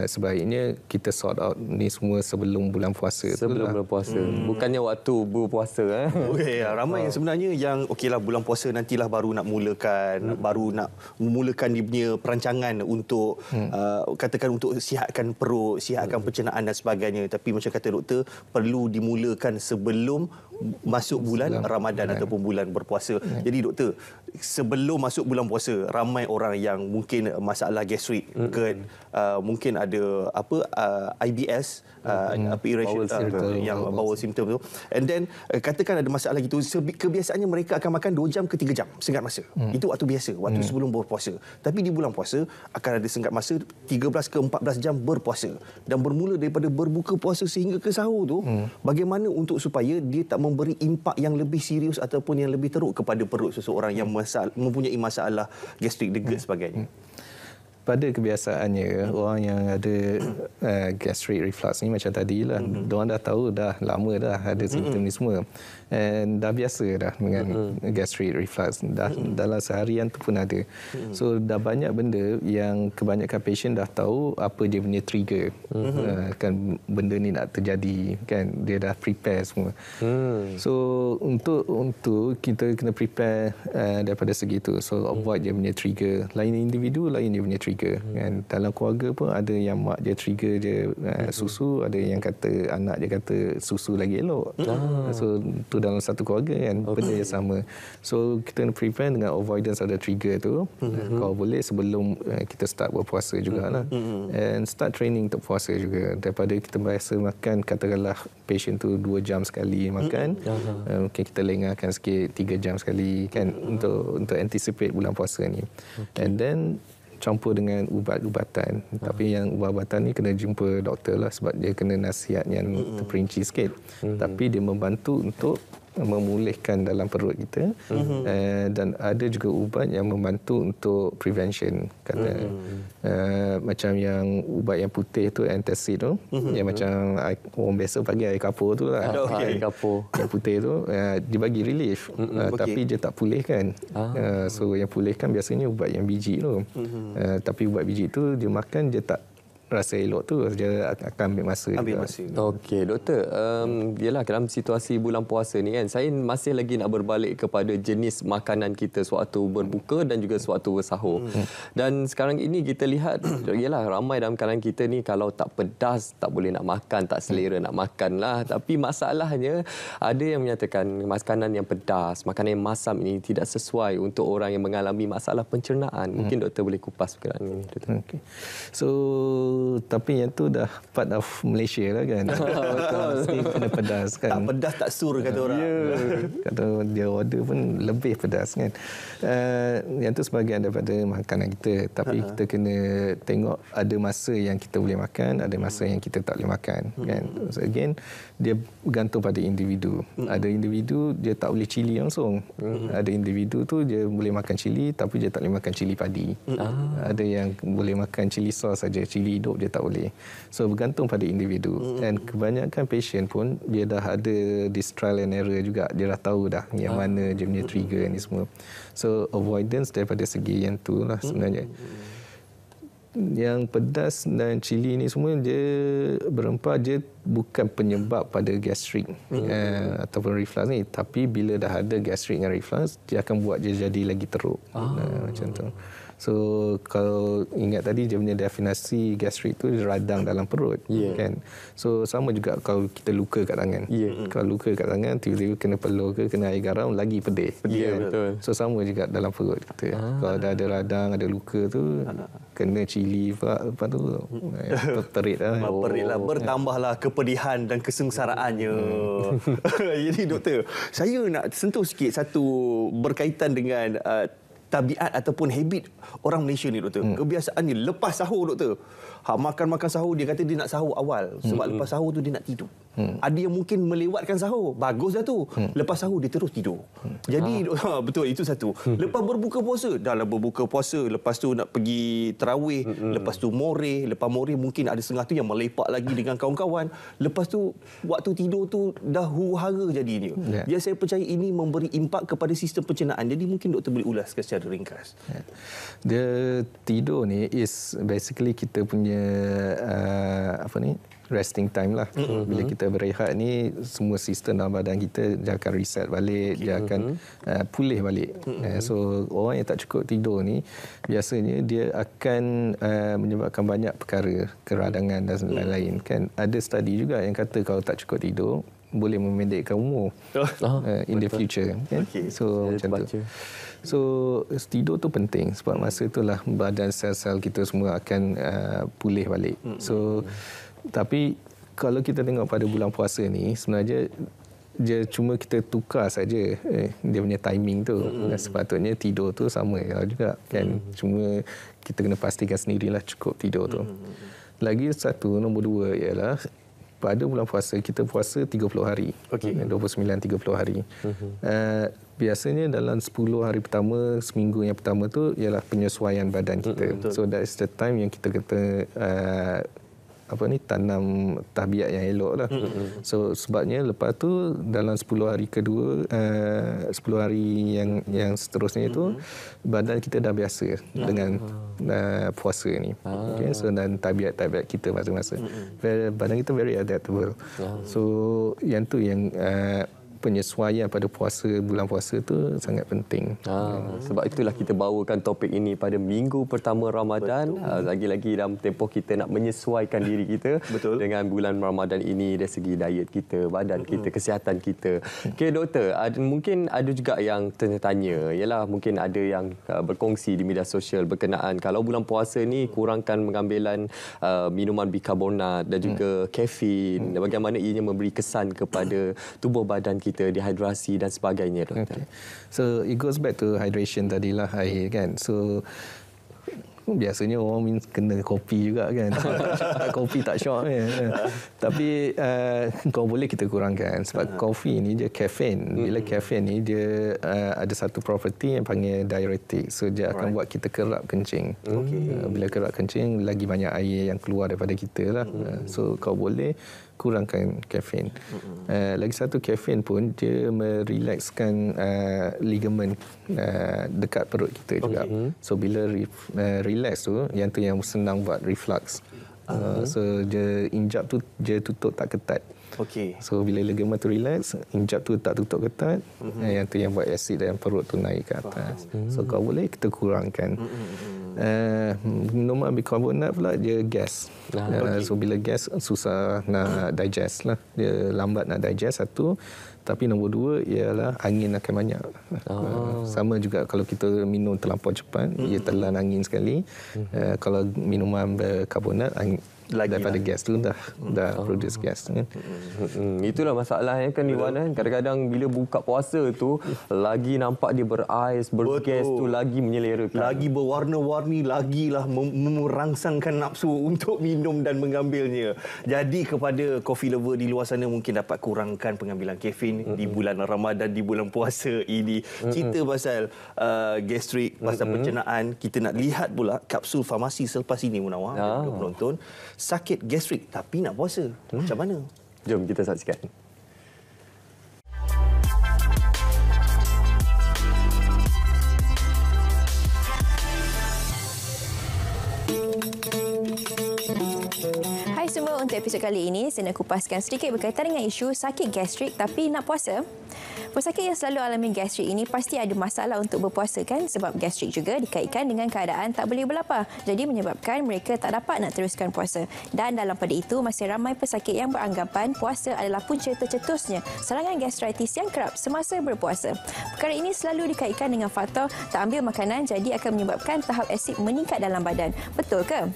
sebaiknya kita sort out ni semua sebelum bulan puasa. Sebelum bulan puasa. Bukannya waktu berpuasa. Okey, ramai yang sebenarnya yang okeylah bulan puasa nantilah baru nak mulakan, baru nak memulakan dia punya perancangan untuk katakan untuk sihatkan perut, sihatkan pencernaan dan sebagainya. Tapi macam kata doktor, perlu dimulakan sebelum masuk bulan Ramadan ataupun bulan berpuasa. Jadi doktor, sebelum masuk bulan puasa, ramai orang yang mungkin masalah gastrik, GERD, mungkin ada IBS, irritation, yang bowel symptom tu. And then katakan ada masalah gitu, kebiasaannya mereka akan makan 2 jam ke 3 jam senggat masa. Itu waktu biasa, waktu sebelum berpuasa. Tapi di bulan puasa akan ada senggat masa 13 ke 14 jam berpuasa. Dan bermula daripada berbuka puasa sehingga ke sahur tu, bagaimana untuk supaya dia tak memberi impak yang lebih serius ataupun yang lebih teruk kepada perut seseorang yang mempunyai masalah gastrik, GERD sebagainya. Pada kebiasaannya, orang yang ada gastric reflux ni macam tadilah, diorang dah tahu dah lama dah ada simptom ni semua. And dah biasa dah dengan gastric reflux. Dalam seharian tu pun ada. So dah banyak benda yang kebanyakan patient dah tahu apa dia punya trigger. Kan benda ni nak terjadi, kan dia dah prepare semua. So untuk kita kena prepare daripada segi tu. So avoid dia punya trigger. Lain individu lain dia punya trigger. Kan dalam keluarga pun ada yang mak dia trigger je susu, ada yang kata anak dia kata susu lagi elok. So tu dalam satu keluarga kan benda yang sama. So kita kena prevent dengan avoidance ada trigger tu. Kalau boleh sebelum kita start berpuasa jugalah. And start training untuk puasa juga. Daripada kita biasa makan katakanlah patient tu 2 jam sekali makan, mungkin kita lengahkan sikit 3 jam sekali kan untuk anticipate bulan puasa ni. And then campur dengan ubat-ubatan. Tapi yang ubat-ubatan ni kena jumpa doktor lah sebab dia kena nasihat yang terperinci sikit. Tapi dia membantu untuk memulihkan dalam perut kita. Dan ada juga ubat yang membantu untuk prevention. Macam yang ubat yang putih tu, antacid tu, yang macam orang biasa panggil air kapur tu lah. Air kapur. Yang putih tu, dia bagi relief. Tapi dia tak pulihkan. So yang pulihkan biasanya ubat yang biji tu. Tapi ubat biji tu dia makan dia tak rasa elok tu, dia akan ambil masa. Okey, doktor. Yalah, dalam situasi bulan puasa ni kan, saya masih lagi nak berbalik kepada jenis makanan kita sewaktu berbuka dan juga sewaktu bersahur. Dan sekarang ini kita lihat, yalah, ramai dalam kalangan kita ni kalau tak pedas tak boleh nak makan, tak selera nak makan lah. Tapi masalahnya ada yang menyatakan makanan yang pedas, makanan yang masam ini tidak sesuai untuk orang yang mengalami masalah pencernaan. Mungkin doktor boleh kupas perkara ini. Okay. So tapi yang tu dah part of Malaysia lah kan. Mesti kena pedas kan. Tak pedas tak sur kata orang. Kata dia order pun lebih pedas kan. Yang tu sebahagian daripada makanan kita. Tapi kita kena tengok ada masa yang kita boleh makan, ada masa yang kita tak boleh makan kan. So again dia bergantung pada individu. Ada individu dia tak boleh cili langsung. Ada individu tu dia boleh makan cili tapi dia tak boleh makan cili padi. Ada yang boleh makan cili sos saja, cili hidup dia tak boleh. So bergantung pada individu. Dan kebanyakan patient pun dia dah ada this trial and error juga. Dia dah tahu dah yang mana dia punya trigger ni semua. So avoidance daripada segi yang tu lah sebenarnya. Yang pedas dan cili ni semua dia berempah, dia bukan penyebab pada gastrik ataupun reflux ni, tapi bila dah ada gastrik dan reflux dia akan buat dia jadi lagi teruk. Macam tu. So kalau ingat tadi dia punya definisi gastrik tu radang dalam perut kan. So sama juga kalau kita luka kat tangan. Kalau luka kat tangan tiba-tiba kena peluh ke kena air garam lagi pedih. Kan? Betul. So sama juga dalam perut kita. Kalau dah ada radang, ada luka tu kena cili lepas tu terit lah. Peritlah, bertambahlah kepedihan dan kesengsaraannya. Jadi doktor, saya nak sentuh sikit satu berkaitan dengan tabiat ataupun habit orang Malaysia ni doktor. Kebiasaannya lepas sahur doktor. Makan sahur dia kata dia nak sahur awal sebab lepas sahur tu dia nak tidur. Ada yang mungkin melewatkan sahur. Bagus dah tu. Lepas sahur dia terus tidur. Jadi betul, itu satu. Lepas berbuka puasa, dah lah berbuka puasa, lepas tu nak pergi tarawih, lepas tu moreh, lepas moreh mungkin ada setengah tu yang melepak lagi dengan kawan-kawan. Lepas tu waktu tidur tu dah huru-hara jadinya. Jadi saya percaya ini memberi impak kepada sistem pencernaan. Jadi mungkin doktor boleh ulaskan secara ringkas. Dia tidur ni is basically kita punya resting time lah. Bila kita berehat ni, semua sistem dalam badan kita dia akan reset balik, dia akan pulih balik. So orang yang tak cukup tidur ni biasanya dia akan menyebabkan banyak perkara, keradangan dan lain-lain. Kan ada study juga yang kata kalau tak cukup tidur boleh memendekkan umur in the future. Kan? So macam tu. So tidur tu penting sebab masa itulah badan sel-sel kita semua akan pulih balik. So tapi kalau kita tengok pada bulan puasa ni sebenarnya dia cuma kita tukar saja dia punya timing tu. Sepatutnya tidur tu sama juga kan. Cuma kita kena pastikan sendirilah cukup tidur tu. Lagi satu, nombor dua ialah pada bulan puasa kita puasa 30 hari. 29-30 hari. Biasanya dalam 10 hari pertama, seminggu yang pertama tu ialah penyesuaian badan kita. So that is the time yang kita kata tanam tabiat yang elok lah. So sebabnya lepas tu dalam 10 hari kedua, 10 hari yang seterusnya itu badan kita dah biasa dengan puasa ni. Okay? So dan tabiat-tabiat kita masing-masing. Badan kita very adaptable. So yang tu yang penyesuaian pada bulan puasa tu sangat penting. Sebab itulah kita bawakan topik ini pada minggu pertama Ramadan. Lagi-lagi dalam tempoh kita nak menyesuaikan diri kita dengan bulan Ramadan ini dari segi diet kita, badan kita, kesihatan kita. Okey doktor, mungkin ada juga yang tanya-tanya, ialah mungkin ada yang berkongsi di media sosial berkenaan kalau bulan puasa ni kurangkan pengambilan minuman bikarbonat dan juga kafein. Bagaimana ianya memberi kesan kepada tubuh badan kita, dehidrasi dan sebagainya, doktor. So it goes back to hydration tadilah, air kan. So biasanya orang kena kopi juga kan. Kopi tak syok kan. Tapi kalau boleh kita kurangkan sebab kopi ni dia kafein. Bila kafein ni dia ada satu property yang panggil diuretic. So dia akan buat kita kerap kencing. Bila kerap kencing lagi banyak air yang keluar daripada kita lah. So kalau boleh kurangkan kafein. Lagi satu, kafein pun dia merelakskan ligamen dekat perut kita juga. So bila relax tu, yang tu yang senang buat reflux. So dia injap tu dia tutup tak ketat. So bila ligamen tu relax, injap tu tak tutup ketat, yang tu yang buat asid dalam perut tu naik ke atas. So kalau boleh kita kurangkan. Minuman bikarbonat pula dia gas. So bila gas susah nak digest lah. Dia lambat nak digest satu. Tapi nombor dua ialah angin akan banyak. Sama juga kalau kita minum terlampau cepat, ia telan angin sekali. Kalau minuman berkarbonat, daripada gas tu dah produce gas. Itulah masalah kan Iwan. Kadang-kadang bila buka puasa tu lagi nampak dia berais, bergas tu lagi menyelerakan. Lagi berwarna-warni, lagilah merangsangkan nafsu untuk minum dan mengambilnya. Jadi kepada coffee lover di luar sana mungkin dapat kurangkan pengambilan kafein di bulan Ramadan, di bulan puasa ini. Cerita pasal gastrik, pasal pencernaan, kita nak lihat pula kapsul farmasi selepas ini Munawar dan penonton. Sakit gastrik tapi nak puasa. Macam mana? Jom kita saksikan. Hai semua, untuk episod kali ini saya nak kupaskan sedikit berkaitan dengan isu sakit gastrik tapi nak puasa. Pesakit yang selalu alami gastrik ini pasti ada masalah untuk berpuasa kan, sebab gastrik juga dikaitkan dengan keadaan tak boleh berlapar. Jadi menyebabkan mereka tak dapat nak teruskan puasa. Dan dalam pada itu masih ramai pesakit yang beranggapan puasa adalah punca tercetusnya serangan gastritis yang kerap semasa berpuasa. Perkara ini selalu dikaitkan dengan faktor tak ambil makanan jadi akan menyebabkan tahap asid meningkat dalam badan. Betul ke?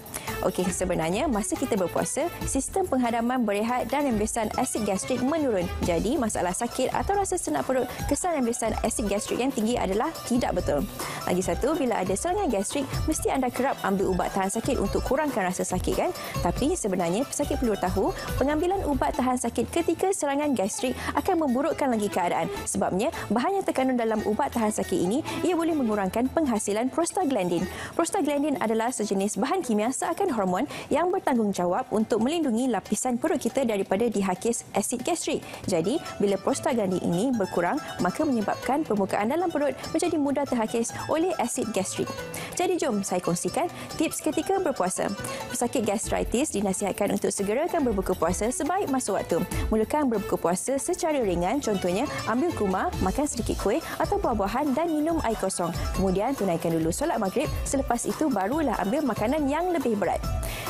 Okey, sebenarnya masa kita berpuasa, sistem penghadaman berehat dan rembesan asid gastrik menurun. Jadi, masalah sakit atau rasa senak perut kesan rembesan asid gastrik yang tinggi adalah tidak betul. Lagi satu, bila ada serangan gastrik, mesti anda kerap ambil ubat tahan sakit untuk kurangkan rasa sakit kan? Tapi sebenarnya pesakit perlu tahu, pengambilan ubat tahan sakit ketika serangan gastrik akan memburukkan lagi keadaan. Sebabnya, bahan yang terkandung dalam ubat tahan sakit ini, ia boleh mengurangkan penghasilan prostaglandin. Prostaglandin adalah sejenis bahan kimia seakan hormon yang bertanggungjawab untuk melindungi lapisan perut kita daripada dihakis asid gastrik. Jadi, bila prostaglandin ini berkurang, maka menyebabkan permukaan dalam perut menjadi mudah terhakis oleh asid gastrik. Jadi, jom saya kongsikan tips ketika berpuasa. Pesakit gastritis dinasihatkan untuk segerakan berbuka puasa sebaik masa waktu. Mulakan berbuka puasa secara ringan, contohnya ambil kurma, makan sedikit kuih atau buah-buahan dan minum air kosong. Kemudian tunaikan dulu solat maghrib, selepas itu barulah ambil makanan yang lebih berat.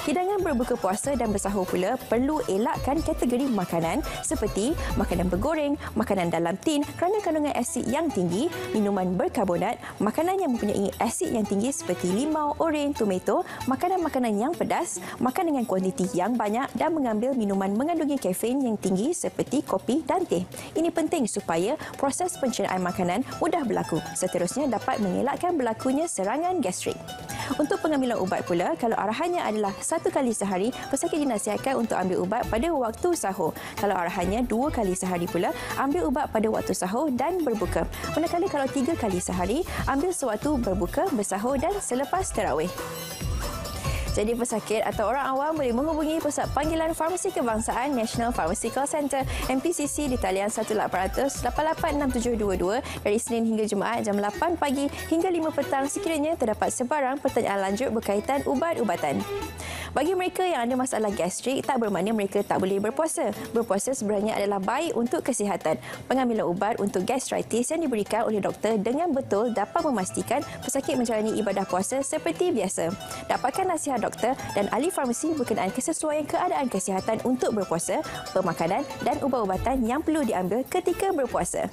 Hidangan berbuka puasa dan bersahur pula perlu elakkan kategori makanan seperti makanan bergoreng, makanan dalam tin kerana kandungan asid yang tinggi, minuman berkarbonat, makanan yang mempunyai asid yang tinggi seperti limau, oren, tomato, makanan-makanan yang pedas, makan dengan kuantiti yang banyak dan mengambil minuman mengandungi kafein yang tinggi seperti kopi dan teh. Ini penting supaya proses pencernaan makanan mudah berlaku. Seterusnya dapat mengelakkan berlakunya serangan gastrik. Untuk pengambilan ubat pula, kalau arahannya adalah 1 kali sehari, pesakit dinasihatkan untuk ambil ubat pada waktu sahur. Kalau arahannya 2 kali sehari pula, ambil ubat pada waktu sahur dan berbuka. Manakala kalau 3 kali sehari, ambil sewaktu berbuka, bersahur dan selepas tarawih. Jadi pesakit atau orang awam boleh menghubungi Pusat Panggilan Farmasi Kebangsaan National Pharmacy Call Center NPCC di talian 1-800-886722 dari Isnin hingga Jumaat jam 8 pagi hingga 5 petang sekiranya terdapat sebarang pertanyaan lanjut berkaitan ubat-ubatan. Bagi mereka yang ada masalah gastrik, tak bermakna mereka tak boleh berpuasa. Berpuasa sebenarnya adalah baik untuk kesihatan. Pengambilan ubat untuk gastritis yang diberikan oleh doktor dengan betul dapat memastikan pesakit menjalani ibadah puasa seperti biasa. Dapatkan nasihat doktor dan ahli farmasi berkenaan kesesuaian keadaan kesihatan untuk berpuasa, pemakanan dan ubat-ubatan yang perlu diambil ketika berpuasa.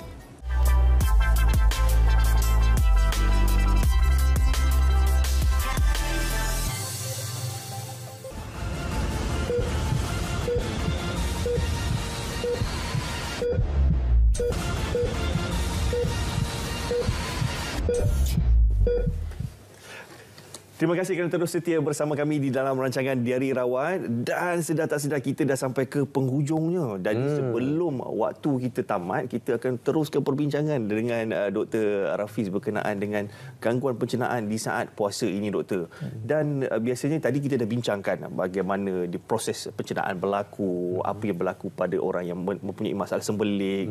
Terima kasih kerana terus setia bersama kami di dalam rancangan Diari Rawat, dan sedar tak sedar kita dah sampai ke penghujungnya. Dan sebelum waktu kita tamat, kita akan teruskan perbincangan dengan Dr. Rafiz berkenaan dengan gangguan pencernaan di saat puasa ini, Doktor. Dan biasanya tadi kita dah bincangkan bagaimana di proses pencernaan berlaku, apa yang berlaku pada orang yang mempunyai masalah sembelit,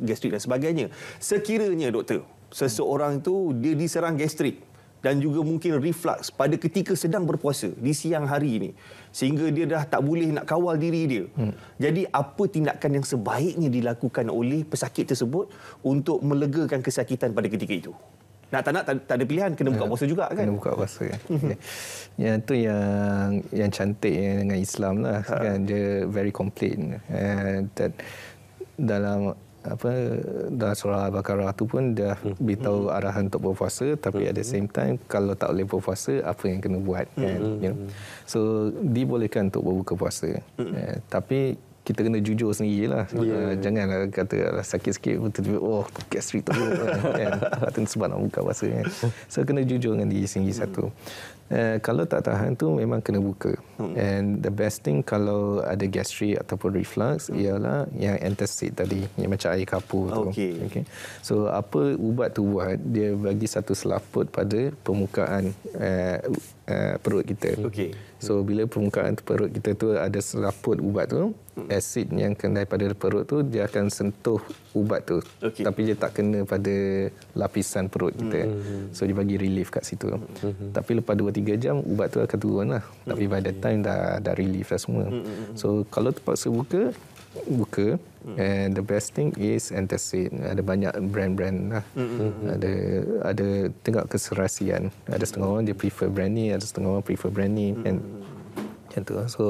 gastrik dan sebagainya. Sekiranya, Doktor, seseorang itu dia diserang gastrik dan juga mungkin reflux pada ketika sedang berpuasa di siang hari ini, sehingga dia dah tak boleh nak kawal diri dia. Jadi apa tindakan yang sebaiknya dilakukan oleh pesakit tersebut untuk melegakan kesakitan pada ketika itu? Nak tak nak tak ada pilihan, kena buka puasa juga kan? Kena buka puasa. Yang tu yang cantik dengan Islam lah kan, dia very complete. Dan dalam dalam surah Al-Baqarah tu pun dah beritahu arahan untuk berpuasa, tapi at the same time kalau tak boleh berpuasa apa yang kena buat kan, so dibolehkan untuk berbuka puasa, tapi kita kena jujur sendirilah. Janganlah kata sakit sikit tiba-tiba gastrik tu kan, itu sebab nak buka puasa kan. So kena jujur dengan diri sendiri satu. Kalau tak tahan tu memang kena buka. And the best thing kalau ada gastrik ataupun reflux ialah yang antacid tadi, yang macam air kapur tu. Okay. So apa ubat tu buat, dia bagi satu selaput pada permukaan perut kita. So bila permukaan perut kita tu ada selaput ubat tu, asid yang kena daripada perut tu dia akan sentuh ubat tu, tapi dia tak kena pada lapisan perut kita. So dia bagi relief kat situ. Tapi lepas 2-3 jam ubat tu akan turun lah, tapi by that time dah relief dah semua. So kalau terpaksa buka, and the best thing is antacid. Ada banyak brand-brand lah. Ada tengok keserasian. Ada setengah orang dia prefer brand ni, ada setengah orang prefer brand ni. And Macam tu. So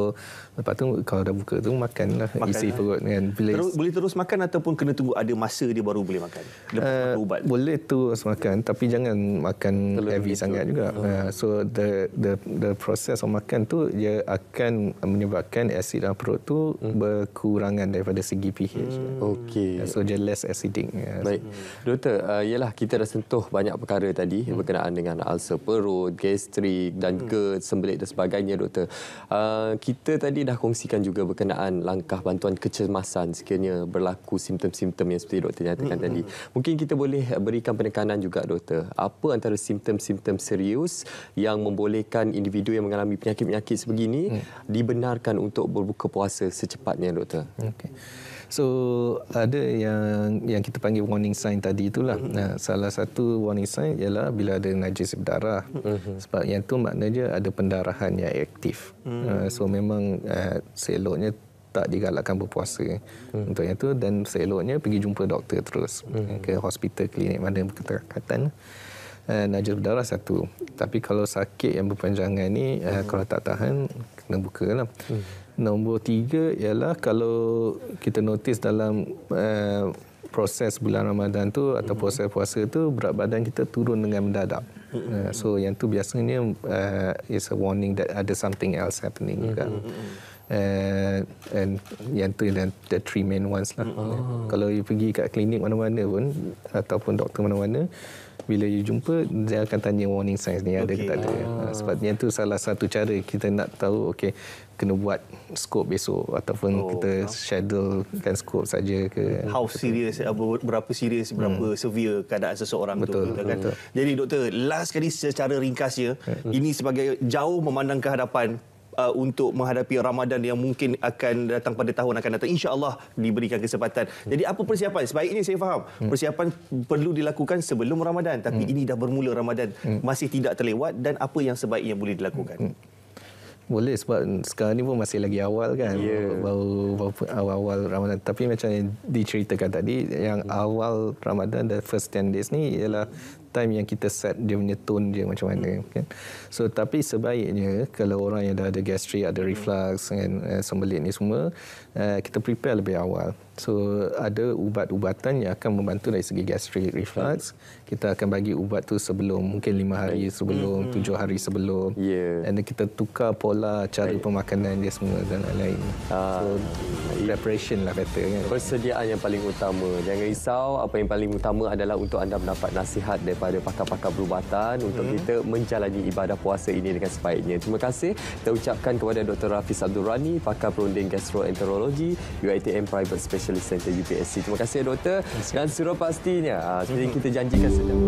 lepas tu kalau dah buka tu makanlah, isi perut kan. Boleh terus makan ataupun kena tunggu ada masa dia baru boleh makan? Lepas ubat. Boleh terus makan tapi jangan makan heavy sangat juga. So the process of makan tu dia akan menyebabkan asid dalam perut tu berkurangan daripada segi pH. Okey. So dia less acidic. Baik. Doktor, yalah kita dah sentuh banyak perkara tadi berkenaan dengan ulcer perut, gastrik dan GERD, sembelit dan sebagainya, doktor. Kita tadi dah kongsikan juga berkenaan langkah bantuan kecemasan sekiranya berlaku simptom-simptom yang seperti doktor nyatakan tadi. Mungkin kita boleh berikan penekanan juga, doktor. Apa antara simptom-simptom serius yang membolehkan individu yang mengalami penyakit-penyakit sebegini dibenarkan untuk berbuka puasa secepatnya, doktor? Okay. So ada yang kita panggil warning sign tadi itulah. Nah, salah satu warning sign ialah bila ada najis berdarah. Sebab yang tu maknanya ada pendarahan yang aktif. So memang seeloknya tak digalakkan berpuasa untuk yang tu, dan seeloknya pergi jumpa doktor terus ke hospital, klinik mana berkaitan. Najis berdarah satu. Tapi kalau sakit yang berpanjangan ni kalau tak tahan kena bukalah. Nombor 3 ialah kalau kita notice dalam proses bulan Ramadan tu atau proses puasa tu berat badan kita turun dengan mendadak. So yang tu biasanya is a warning that ada something else happening juga. And yang tu the 3 main ones lah. Kalau you pergi kat klinik mana-mana pun ataupun doktor mana-mana, bila you jumpa dia akan tanya warning signs ni ada ke tak ada. Sebab yang tu salah satu cara kita nak tahu okey kena buat skop besok ataupun kita schedule kan skop saja ke. How serious, berapa serius, berapa severe keadaan seseorang tu kan. Jadi doktor, last sekali secara ringkasnya, ini sebagai jauh memandang ke hadapan untuk menghadapi Ramadan yang mungkin akan datang pada tahun akan datang, insya-Allah diberikan kesempatan. Jadi apa persiapan? Sebaiknya saya faham persiapan perlu dilakukan sebelum Ramadan, tapi ini dah bermula Ramadan, masih tidak terlewat, dan apa yang sebaiknya boleh dilakukan? Boleh, sebab sekarang ni pun masih lagi awal kan. Baru awal-awal Ramadan. Tapi macam yang diceritakan tadi, yang awal Ramadan, the first 10 days ni ialah time yang kita set dia punya tone dia macam mana kan. So tapi sebaiknya kalau orang yang dah ada gastrik, ada reflux dan sembelit ni semua, kita prepare lebih awal. So ada ubat-ubatan yang akan membantu dari segi gastrik, reflux. Kita akan bagi ubat tu sebelum, mungkin 5 hari sebelum, 7 hari sebelum. Dan kita tukar pola cara pemakanan dia semua dan lain-lain. So preparation lah better kan. Persediaan yang paling utama. Jangan risau, apa yang paling utama adalah untuk anda mendapat nasihat daripada pakar-pakar perubatan untuk kita menjalani ibadah puasa ini dengan sebaiknya. Terima kasih kita ucapkan kepada Dr. Rafiz Abdul Rani, pakar perunding gastroenterologi UiTM Private Specialist Center UPSC. Terima kasih doktor. Dan sudah pastinya seperti kita janjikan sedang.